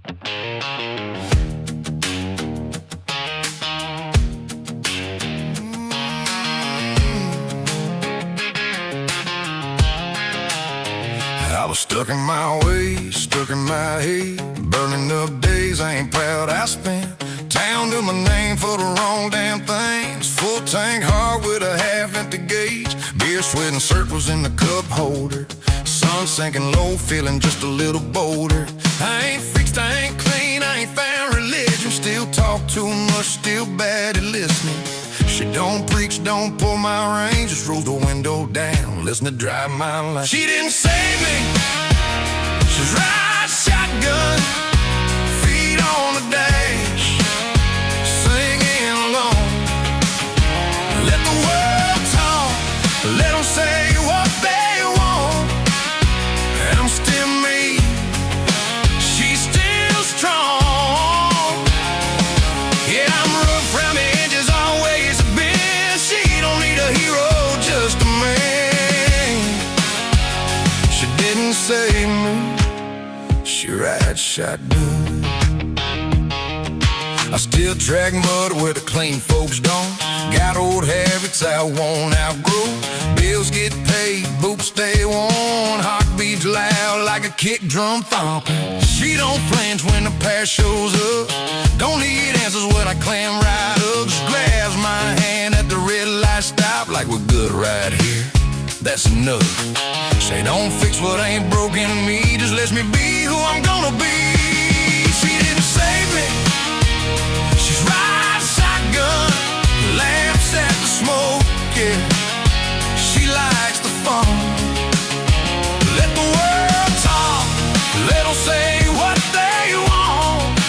I was stuck in my ways, stuck in my head, burning up days I ain't proud I spent. Town to my name for the wrong damn things. Full tank heart with a half-empty gauge. Beer sweating circles in the cup holder. Sun sinking low, feeling just a little bolder. I ain't fixed, I ain't clean, I ain't found religion. Still talk too much, still bad at listening. She don't preach, don't pull my reins, just rolls the window down, listen to drive my life. She didn't save me, she's riding shotgun, feet on the dash, singing along. Let the world talk, let them say what they want. I'm still me, she's still strong. Yeah, I'm rough around the edges, always been. She don't need a hero, just a man. She didn't save me, she rides shotgun. I still track mud where the clean folks don't. Got old habits I won't outgrow. Bills get paid, boots stay worn. Heart beats loud like a kick drum thumping. She don't flinch when the past shows up. Don't need answers when I climb right up. Just grabs my hand at the red light stop, like we're good right here, that's enough. Say don't fix what ain't broken in me, just let me be who I'm gonna be. She didn't save me, she's riding shotgun, laughs at the smoke, yeah. She likes the fun. Let the world talk, let them say what they want.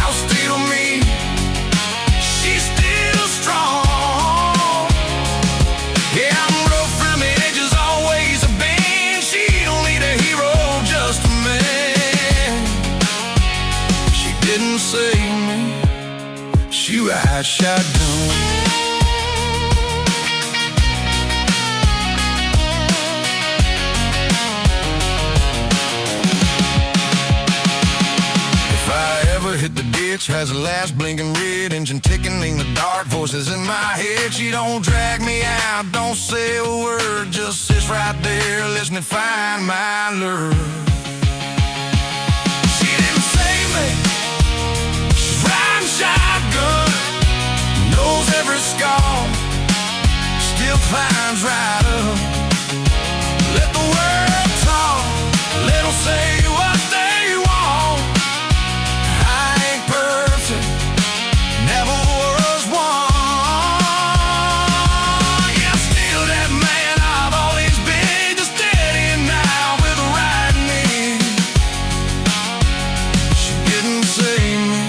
I'll still me, she's still strong. Yeah, I'm rough around the edges, always a been. She don't need a hero, just a man. She didn't save me, she rides shotgun. Hit the ditch, has a last blinking red engine ticking in the dark, voices in my head. She don't drag me out, don't say a word, just sits right there listening, find my love. She didn't save me, she's riding shotgun, knows every scar, still climbs right up. Let the world talk, let them say what they want. Never was one. Yeah, still that man I've always been, just steady now with the right knee. She didn't save me,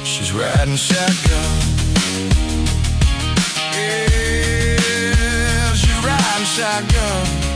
she's riding shotgun. Yeah, she's riding shotgun.